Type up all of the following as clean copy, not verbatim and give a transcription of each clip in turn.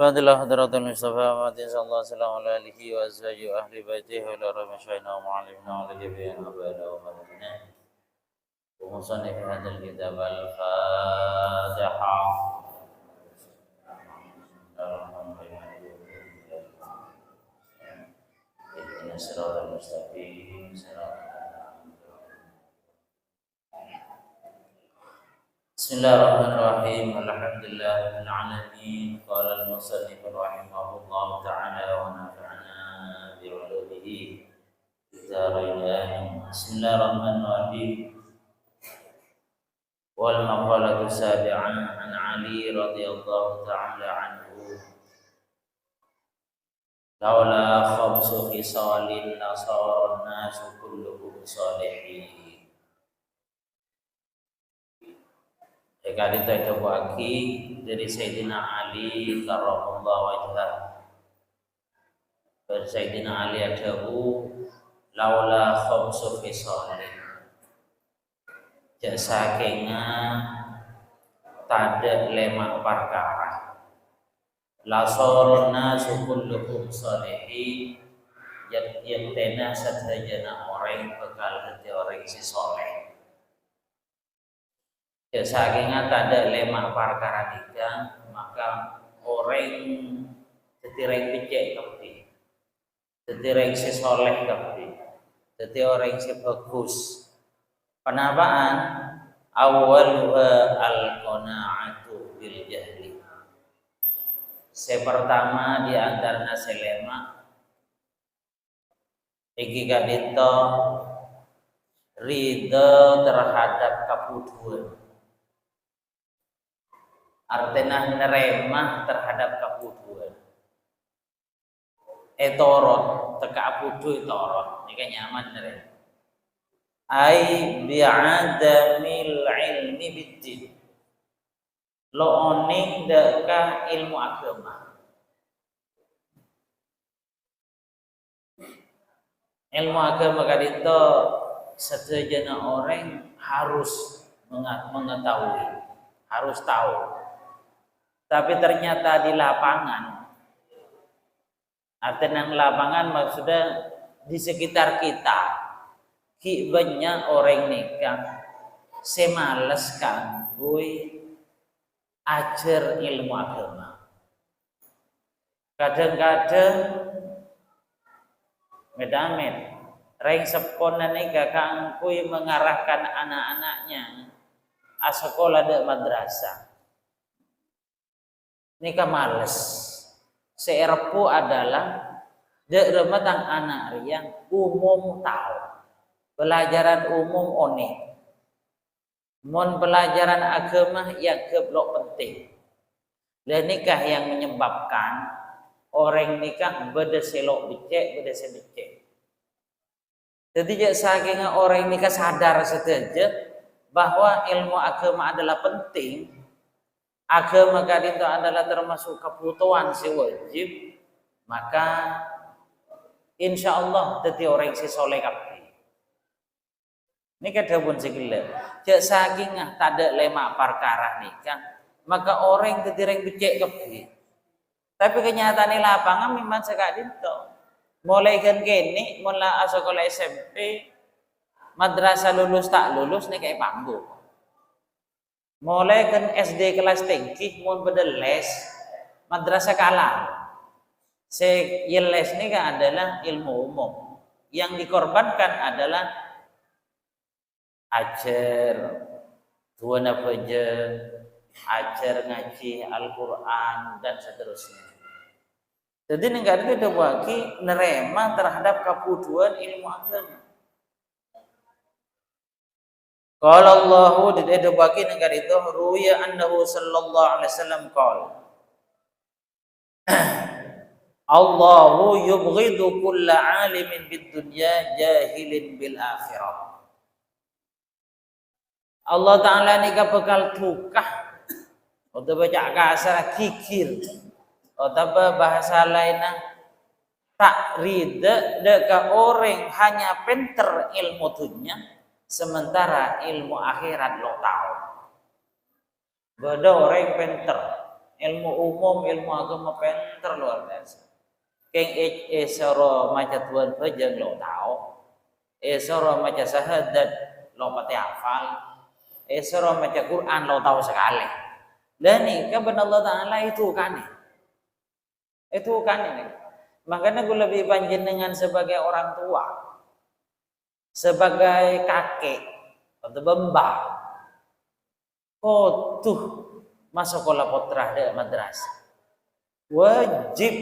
Fadilah hadratul Mustafa Muhammadin sallallahu alaihi wasallam ala alihi wa azwaji wa ahli baitihi wa ala ramasyaina wa mu'allimina wa libiyan wa ba'da wa madina wa musannif hadal kitab al-Fatiha. Ihdina siratal mustaqim Bismillahirrahmanirrahim. Alhamdulillahil alamin. Qala al-musannif rahimahullahu ta'ala wa nafa'ana bi 'ulumihi bidzarain. Bismillahirrahmanirrahim. Wal maqalatu sabi'an an Ali radhiyallahu ta'ala anhu. Laula khamsu khisalin nasara an-nasu kulluhum salihin. Kali itu ada waki dari Sayyidina Ali karramallahu wajhah. Dari Sayyidina Ali ada laula khamsu khisalin. Jasa kenga tada lema perkara. La sorna sukulluhum salihin. Yang tena sadajana orang bekal hati orang si soleh. Ya saking ada lema perkara tiga, maka orang setireng becek kabeh, setireng si soleh kabeh, setireng orang si bagus. Penapaan awwaluha al-qana'atu bil jahli. Sepertama di antara selema iki kadito ridho terhadap kapuduan. Artinya neremah terhadap kapuduan. Etorot teka apudu etorot. Ini kan nyaman nerem. Ai bi'adamil ilmi biddin. Lo oning deka ilmu agama. Ilmu agama kadito sedajana orang harus mengetahui, harus tahu. Tapi ternyata di lapangan, artinya lapangan maksudnya di sekitar kita, banyak orang nikah, semales kan, ajar ilmu agama. Kadang-kadang medamet, ring sepona nikah kan, mengarahkan anak-anaknya, sekolah dan madrasah. Nikah males. Seerpu adalah remetang anak yang umum tahu. Pelajaran umum onih. Mon pelajaran agama yang keblok penting. Dan nikah yang menyebabkan orang nikah beda selok becek, beda sebecek. Jadi saking orang nikah sadar saja bahwa ilmu agama adalah penting. Agama kadito adalah termasuk kebutuhan si wajib, maka insya Allah jadi orang si soleh kabeh. Ini kadapun segala. Jak saking tada lema perkara nikah, maka orang jadi orang becek kabeh. Tapi kenyataan lapangan memang sekadito. Mulai kan kini, mulai sekolah SMP, madrasah lulus tak lulus nih kayak panggung. Mulai kan SD kelas tinggi mun pada les madrasah kalah. Les ini kan adalah ilmu umum. Yang dikorbankan adalah ajar tuan apa aja, ajar ngaji Al-Qur'an dan seterusnya. Jadi negara itu ada bagi nerema terhadap kapuduan ilmu agama. Qala Allahu di ada bagi negara itu ruya annahu sallallahu alaihi wasallam qala Allahu yubghidu kulla alimin bid dunya jahilin bil akhirah. Allah Ta'ala ni bakal tukah atau baca kasar kikir atau bahasa lainnya tak rida deka orang hanya pinter ilmu dunia sementara ilmu akhirat lo tahu. Beda orang pinter ilmu umum, ilmu agama penter luar biasa. Keng esoro maca tuan pejeng lo tahu, esoro maca syahadat lo pati hafal, esoro maca Quran lo tahu sekali. Dan nih kabar Allah Taala itu kan ini. Makanya gue lebih panjenengan sebagai orang tua, sebagai kakek atau mbah. Oh tuh masuk sekolah putra de madrasah. Wajib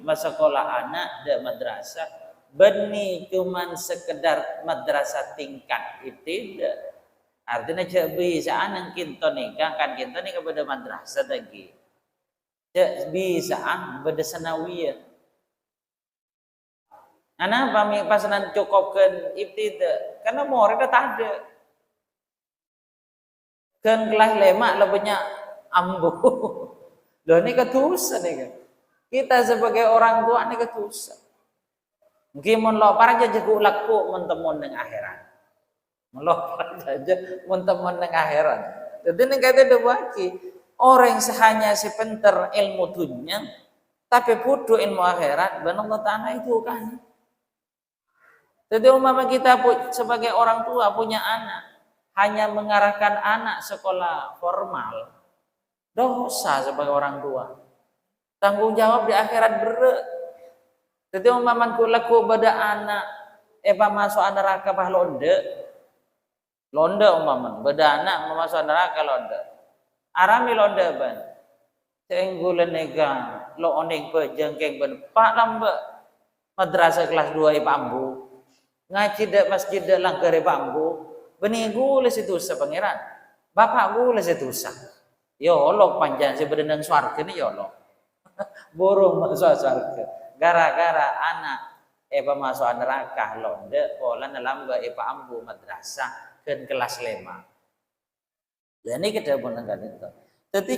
masuk sekolah anak de madrasah. Beni cuman sekedar madrasah tingkat itu tidak. Artinya cak bisa anak kita nikah kan kita nikah pada madrasah lagi. Cak bisa pada sanawiyah. Anak kami pasanan cukupkan ibtida karena murid tak ada. Kan kelas lemak lebihnya ambu. Loh ini ketusan nih kan. Kita sebagai orang tua ini ketusan. Mungkin melopar aja jago laku mentemun dengan akhirat. Melopar aja mentemun dengan akhirat. Jadi ini kata dewaki orang sehanya sepenter ilmu dunia, tapi butuh ilmu akhirat. Benar Allah Taala itu kan. Jadi umpama kita sebagai orang tua punya anak, hanya mengarahkan anak sekolah formal, dosa sebagai orang tua. Tanggung jawab di akhirat berat. Jadi umpama laku pada anak, masuk neraka bah londe umpama, pada anak masuk neraka londe. Arami londe ban. Senggulan nega lo oning pejengkeng ban pak lambe madrasah kelas 2 ipambu. Ngaji dek masjid dek langgare bambu. Benih gule situ sepangeran. Bapak gule situ sah. Ya Allah panjang si berenang swarga ini ya Allah. Burung masuk swarga. Gara-gara anak masuk neraka londe pola nalamba ambu madrasah ke kelas 5. Dan ini kita menengah itu. Jadi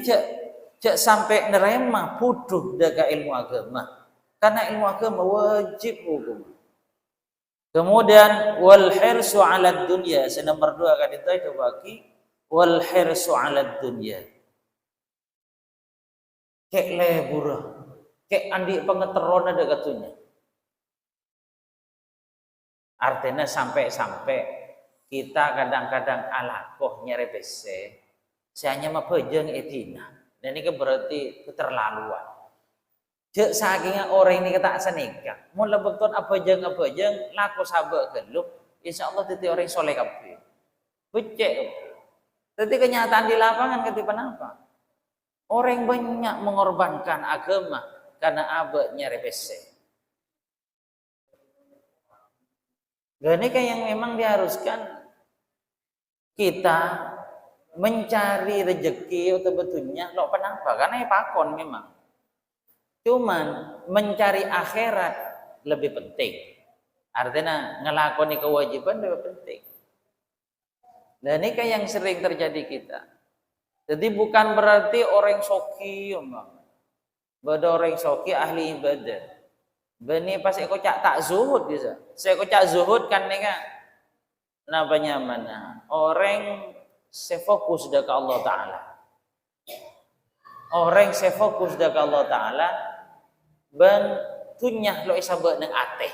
cak sampai nerema puduh daga ilmu agama. Karena ilmu agama wajib hukum. Kemudian wal hirsu 'ala dunya, nomor 2 kan itu bagi wal hirsu 'ala dunya. Kek lebur, kek andi pengeteron ada katunya. Artinya sampai kita kadang-kadang alakoh nyerebese, saya hanya mapejeng etina. Dan ini berarti keterlaluan. Jek saking orang ini kata sanika, mun lebekton abajeng laku sabek geluk, insyaallah titi orang soleh kabeh. Becek. Tapi kenyataan di lapangan ketipan apa? Orang banyak mengorbankan agama karena abeknya repese. Dan ini kan yang memang diharuskan kita mencari rezeki atau betulnya lo kenapa? Karena ya pakon memang. Cuman mencari akhirat lebih penting. Artinya ngelakoni kewajiban lebih penting. Dan ini kan yang sering terjadi kita. Jadi bukan berarti orang soki, beda orang soki ahli ibadah. Bani pas aku cak tak zuhud bisa. Saya aku cak zuhud kan nih kan. Namanya mana? Orang sefokus ke Allah Taala. Orang sefokus ke Allah Taala. Ben tunyah lo isabat neng ate.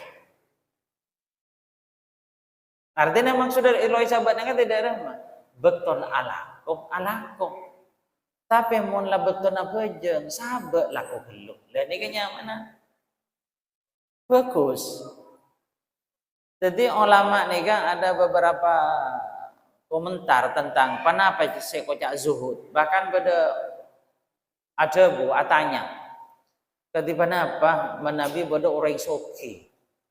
Artinya maksud dari lo isabat neng ate daerah mah beton alakom. Tapi mun lah beton apa jeng sabek laku geluk. Dan ini kayaknya mana? Bagus. Jadi ulama nih kan ada beberapa komentar tentang kenapa saya kocak zuhud. Bahkan ada atanya. Ketika apa menabi bodoh orang soki,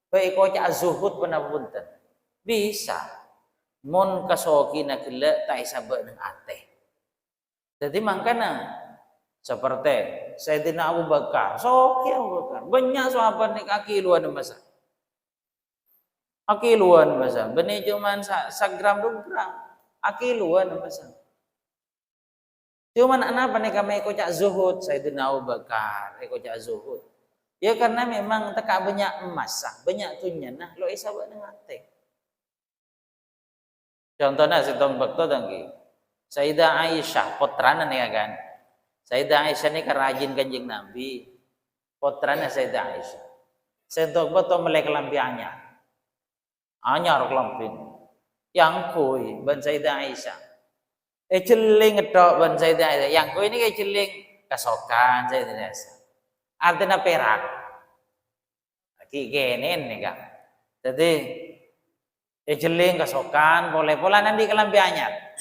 baik kocak zuhud pernah punten bisa, mon kasoki nak gila tak isabek neng ate. Jadi makanya seperti Sayyidina Abu Bakar, soki Abu Bakar, banyak sahabat nih akiluan masa, benih cuman sagram 2 gram, akiluan masa. Cuman kenapa nih kami kocak zuhud Sayyidina Abu Bakar, kocak zuhud. Ya karena memang teka banyak emas, banyak tunya. Nah, lo isabak dengan teh. Contohnya si tong bakto tangki. Sayyidah Aisyah putrana nih kan. Sayyidah Aisyah ni kerajin Kanjeng Nabi. Putranya Sayyidah Aisyah. Sentok betul melek lampiannya. Anyar kelampin. Yang kui ban Sayyidah Aisyah. Celing ngedok ban Sayyidah Aisyah. Yang kui ini kayak celing kasokan Sayyidah Aisyah. Artinya perak. Ki genen nih kan. Jadi celing kasokan boleh-boleh nanti kelampiannya.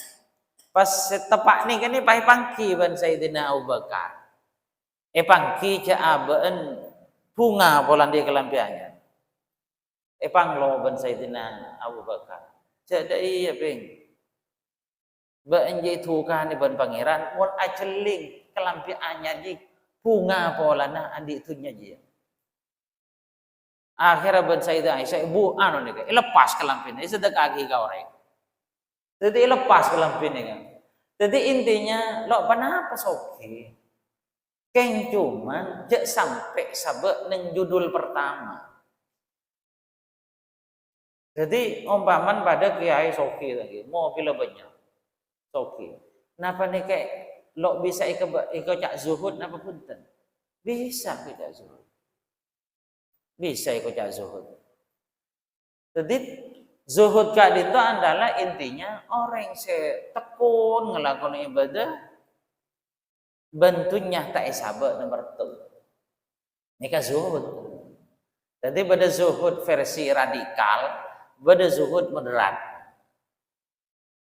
Pas tepak nih kan ini pai pangki ban Sayyidina Abu Bakar. Pangki jaaben bunga polan dia kelampiannya. Panglo ban Sayyidina Abu Bakar. Jadi iya ping. Banjai tukan ban pangeran mun aceling kelampiannya di bunga polana andi itunya dia. Akhirnya ban Sayyidah Aisyah ibu anu nih lepas kelampiannya sedekah lagi kau orang. Jadi lepas kelampiannya kan. Jadi intinya lo kenapa soki? Keng cuman jak sampai sabek neng judul pertama. Jadi umpaman pada kiai soki lagi mau bila banyak soki. Kenapa nih kayak lo bisa ikut cak zuhud napa punten? Bisa kita zuhud. Bisa ikut cak zuhud. Jadi zuhud kak itu adalah intinya orang yang tekun ngelakukan ibadah bentuknya tak isabat nomor tu. Ini kan zuhud. Jadi pada zuhud versi radikal, pada zuhud moderat.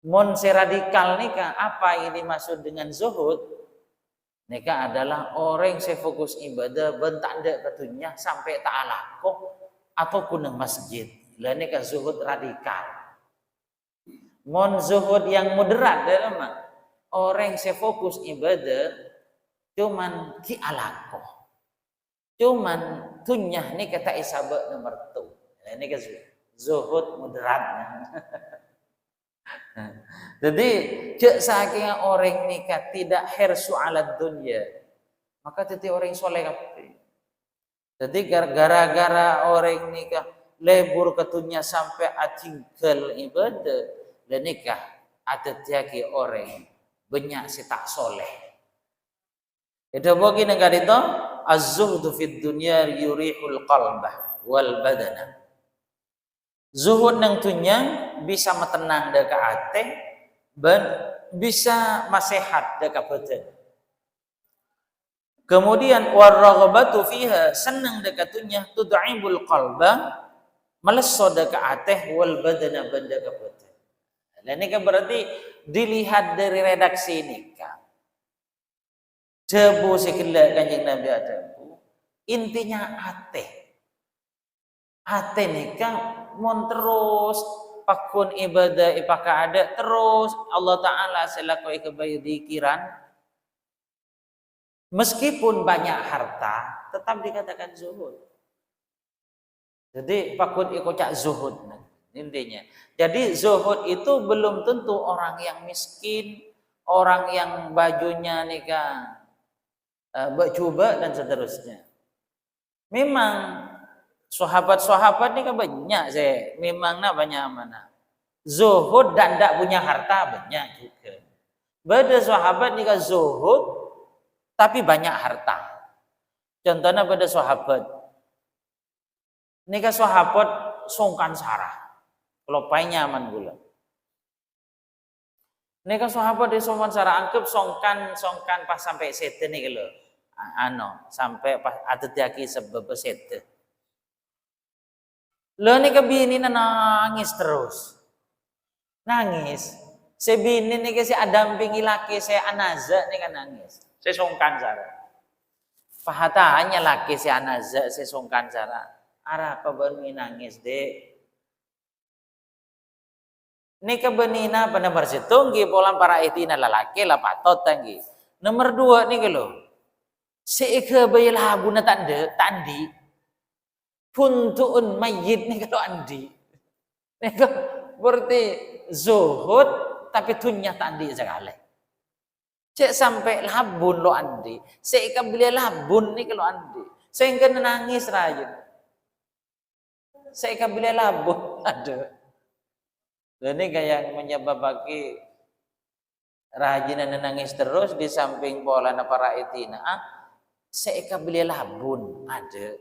Mon radikal nikah apa ini maksud dengan zuhud? Nikah adalah orang yang fokus ibadah bentanda ketunya sampai ta'ala kok ataupun nang masjid. Lah nikah zuhud radikal. Mon zuhud yang moderat dalam orang yang fokus ibadah cuman ki alako. Cuman tunyah ni kata isabat nomor tu. Ini kan zuhud moderatnya. Jadi cek saking orang nikah tidak hirsu ala dunia, maka titi orang soleh kabeh. Jadi gara-gara orang nikah lebur ketunya sampai atinggal ibadah dan nikah ada tiaki orang banyak si tak soleh. Itu bagi negara itu az-zuhdu fid dunya yurihul qalbah wal badana. Zuhud nang tunya bisa metenang deka ate dan bisa masehat deka badan. Kemudian waraghabatu fiha senang deka tunya tud'ibul qalba meleso deka ate wal badana banda deka badan. Dan ini kan berarti dilihat dari redaksi ini kan. Debu sekila Kanjeng Nabi ada. Intinya ate. Ate nikah mon terus pakun ibadah ipaka ada terus Allah Ta'ala selaku ikabayu dikiran meskipun banyak harta tetap dikatakan zuhud. Jadi pakun ikocak zuhud intinya. Jadi zuhud itu belum tentu orang yang miskin, orang yang bajunya nikah bercoba dan seterusnya. Memang sahabat-sahabat ni kan banyak saya. Memangnya banyak mana. Zuhud dan tak punya harta banyak juga. Beda sahabat ni kan zuhud tapi banyak harta. Contohnya pada sahabat. Ni kan sahabat songkan sarah. Kalau pai nyaman gula. Ni kan sahabat di songkan sarah angkep songkan pas sampai sete ni kalau. Sampai pas ada tiaki sebab sete. Lo ni kebini na nangis terus. Nangis. Si bini ni kasi adampingi laki saya anaza ni kan nangis. Saya songkan sara. Pahataannya laki si anaza saya songkan sara. Ara apa bani nangis dek. Ni kebenina pada bersitunggi polang para itina lalaki lah patot tanggi. Nomor 2 ni kalau. Si ike bayi labu na tandi. Puntuun mayit nih kalau andi. Nih berarti zuhud tapi tunya tandi sekali. Cek sampai labun lo andi. Saya beli labun nih kalau andi. Saya enggak nangis raja. Saya beli labun ada. Ini kayak menyebabkan Rajinan nangis terus di samping pola na para itina. Seeka beli labun ada.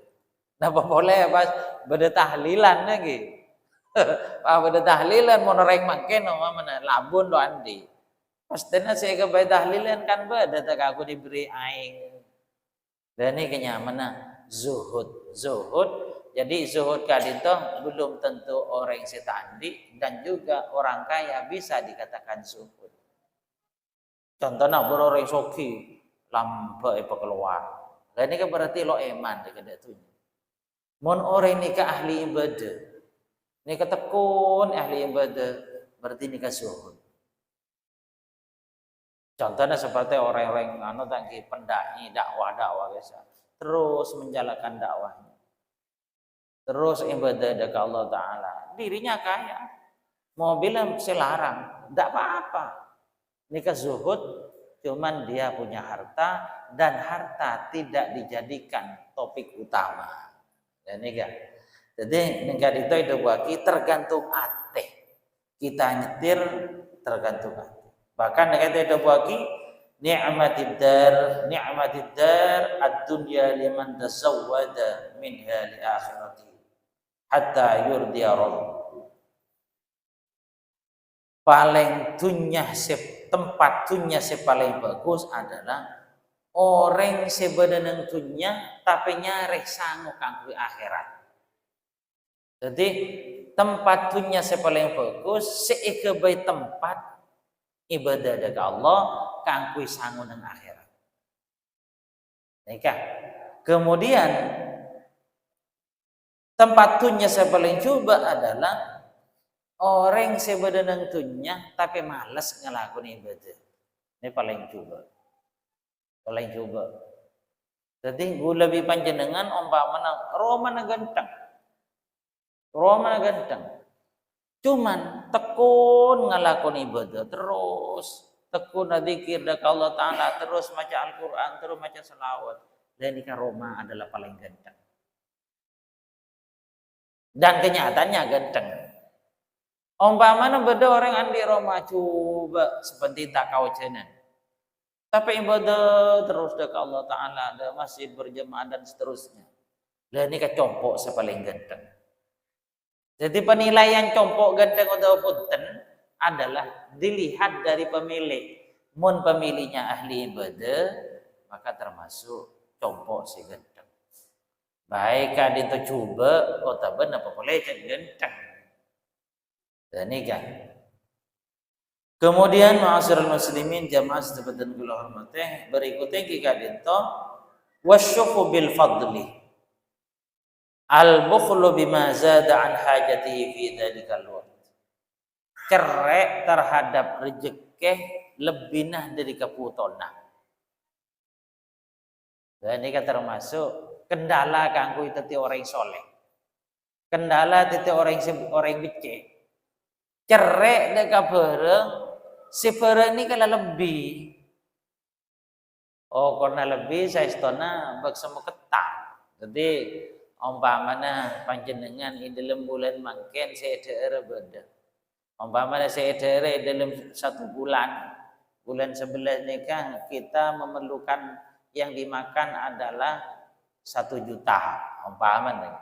Napa boleh pas beda tahlilan lagi. Beda tahlilan mau noreng makin mana labun lo andi. Pastinya seeka beda tahlilan kan beda tak aku diberi aing. Dan ini kenyamanan zuhud. Jadi zuhud kadito belum tentu orang setandi dan juga orang kaya bisa dikatakan zuhud. Contohnya orang soki lampai keluar. Dan ini kan berarti lo eman dekat itu. Mon orang nikah ahli ibadah, nikah tekun ahli ibadah, berarti nikah zuhud. Contohnya seperti orang-orang anu tangki pendai dakwah biasa, terus menjalankan dakwahnya, terus ibadah dekat Allah Taala, dirinya kaya, mobilnya selarang, tidak apa-apa, nikah zuhud, cuman dia punya harta dan harta tidak dijadikan topik utama. Dan nikah, jadi nikah itu bagi tergantung ate, kita nyetir tergantung ate. Bahkan kata itu bagi ni'matid dar ad-dunya liman tazawwada minha li akhirati hatta yurdiya rabb. Paling tempat dunya paling bagus adalah orang sebenarnya dunya tapi nyari sanggup kanggo akhirat. Jadi tempat dunya paling bagus seike bae tempat ibadah dekat Allah kanggo sangun nang akhirat. Nikah. Kemudian tempat dunya paling coba adalah orang sebenarnya dunya tapi malas ngelakuin ibadah. Ini paling coba. Jadi gue lebih panjenengan umpamana Roma ganteng. Cuman tekun ngelakon ibadah terus, tekun zikir dekat Allah Taala terus maca Al-Qur'an, terus maca selawat. Dan nikah Roma adalah paling ganteng. Dan kenyataannya ganteng. Umpamana beda orang andi Roma coba seperti tak kau cenan. Tapi ibadah terus dekat Allah Taala, ada masjid berjemaah dan seterusnya. Dan nikah compok sepaling ganteng. Jadi penilaian compok ganteng atau punten adalah dilihat dari pemilih. Mun pemilihnya ahli ibadah, maka termasuk compok si ganteng. Baik kadin itu coba, kota benar apa boleh jadi ganteng. Dan nikah. Kemudian ma'asyiral muslimin jamaah sedherek kula hormati, berikutnya kadin to wasyuhu bil fadli. Al-bukhlu bima zada an hajatihi fi dzalikal waqt. Cerek terhadap rezeki lebihnya dari keputona. Dan ini termasuk kendala kanggo teti orang soleh. Kendala teti orang becek. Cerek deka bareng si bareng ini kala lebih. Oh karena lebih saya istana bak semua ketan. Jadi umpamana panjenengan di dalam bulan mangken saya daerah beda. Umpamana saya daerah dalam 1 bulan 11 nikah kita memerlukan yang dimakan adalah 1 juta umpamana.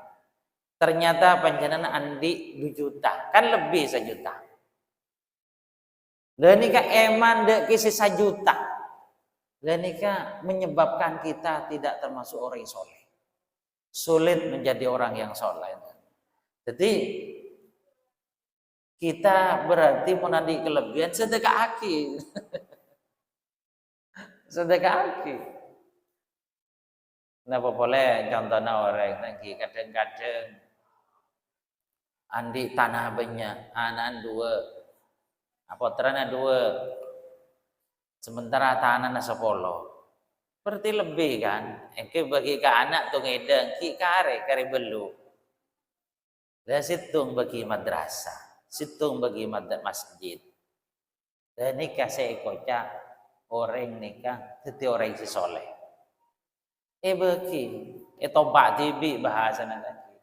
Ternyata panjenengan andi 2 juta kan lebih 1 juta. Lah nikah eman dek kisi 1 juta. Lah nikah menyebabkan kita tidak termasuk orang soleh. Sulit menjadi orang yang soleh. Jadi kita berarti mau nanti kelebihan sedekah aki. Sedekah aki. Kenapa boleh contohnya orang lagi kadang-kadang andi tanah banyak, anak 2, apa terana 2, sementara tanah 10. Berarti lebih kan? Engke bagi ke anak tuh ngedeng, ki kare belu. Dan situng bagi madrasah, situng bagi masjid. Dan nikah saya kocak orang nikah, teti orang si soleh. Bagi, tompak tibi bahasa lagi.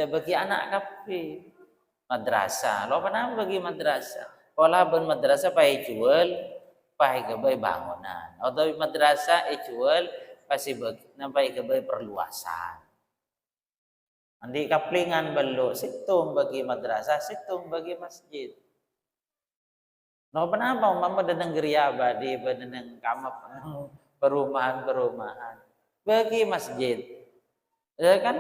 Bagi anak kapi madrasah. Lo pernah bagi madrasah? Pola ben madrasah payah jual, pai ke bay bangunan atau madrasah jual pasti nampai ke bay perluasan. Andi kaplingan belu situng bagi madrasah, situng bagi masjid. No kenapa mama deneng geria abadi, deneng kamar perumahan bagi masjid. Ya kan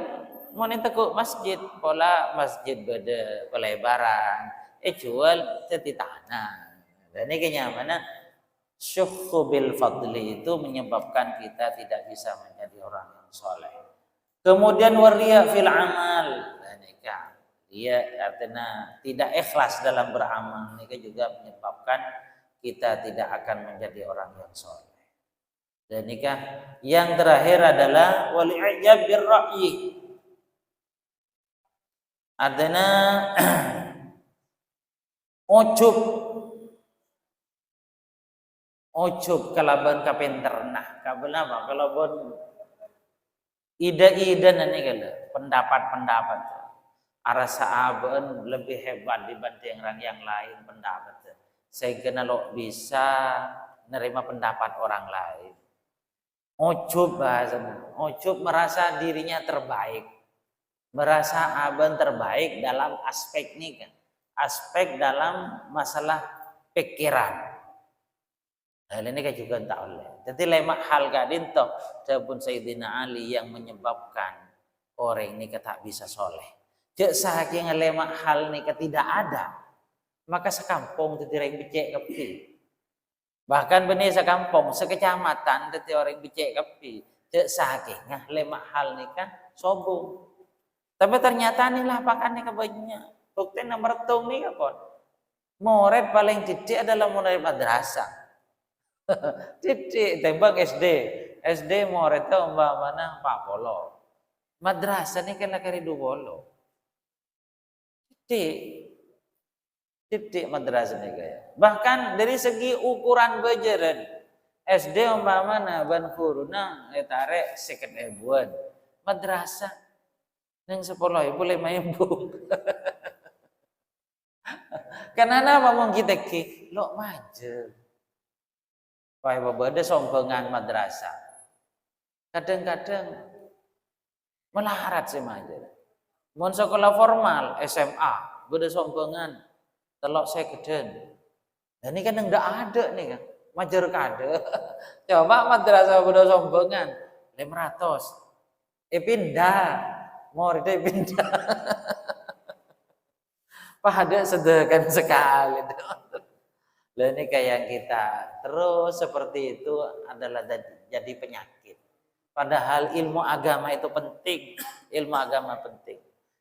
mau tekuk masjid pola masjid beda pelebaran, jual jadi tanah. Dan ini kenyamanan syukhu bil fadli itu menyebabkan kita tidak bisa menjadi orang yang soleh. Kemudian waria fil amal, dan dia artinya tidak ikhlas dalam beramal. Ini juga menyebabkan kita tidak akan menjadi orang yang soleh. Dan nikah yang terakhir adalah wali'ijab birra'yi. Artinya ujub kalaban kapenternah. Kabel apa? Kalaban ide-ide nanti kalau pendapat-pendapat. Arasa aben lebih hebat dibanding orang yang lain pendapat. Sehingga kalau bisa menerima pendapat orang lain. Ujub bahasa, ujub merasa dirinya terbaik, merasa aben terbaik dalam aspek ini kan, aspek dalam masalah pikiran. Hal ini kan juga tak oleh. Jadi lemak hal kadin toh, pun Sayyidina Ali yang menyebabkan orang ini tak bisa soleh. Jek saking lemak hal ini tidak ada, maka sekampung tidak yang becek kepi. Bahkan benih sekampung, sekecamatan teti orang becek kepi. Jek saking lemak hal ini kan sombong. Tapi ternyata nih lapakan nih kebanyakan. Bukti nomor tung nih kapon. Murid paling didik adalah murid madrasah. Didik tembak SD murid itu umpamanya Pak Polo. Madrasah nih kan kari dua Didik madrasah nih kayak. Bahkan dari segi ukuran bajaran SD umpamanya ban kuruna etare 50.000. Madrasah yang 10.000 5.000. Karena apa mau kita ki lo maju. Wahai babada sompengan madrasah. Kadang-kadang melarat sih maju. Mau sekolah formal SMA, beda sompengan telok sekeden. Dan ini kan enggak ada nih kan, majer kade. Coba madrasah beda sompengan 500. Pindah, murid pindah. Pada sederhana sekali. Dan ini kayak kita terus seperti itu adalah jadi penyakit. Padahal ilmu agama itu penting, ilmu agama penting.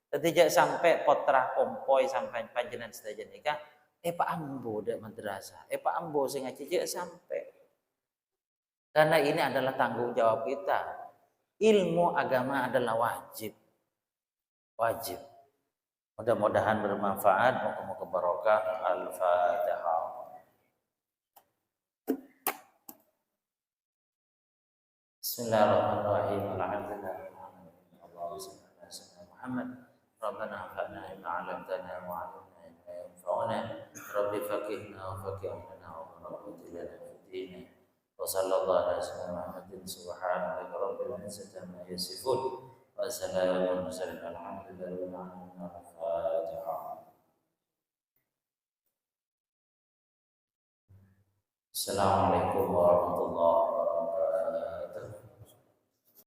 Tidak sampai potrah kompoi sampai panjenengan sedaya nikah. Pak ambo dak madrasah. Pak ambo sing ngaji sampai. Karena ini adalah tanggung jawab kita. Ilmu agama adalah wajib. Wajib. Mudah-mudahan bermanfaat. Moga-moga barokah. Al-Fatihah. Bismillahirrahmanirrahim. Alhamdulillah. Allahumma shalli ala sayyidina Muhammad. Rabbana anfa'na bima 'allamtana wa 'allimna ma yanfa'una. Rabbi faqihna wa faqih lana wa barik lana fid din. Wa sallallahu ala sayyidina Muhammadin subhanaka rabbil izzati amma yasifun. Wa salamun alhamdulillahi rabbil alamin. Al-Fatihah. Assalamualaikum warahmatullahi wabarakatuh.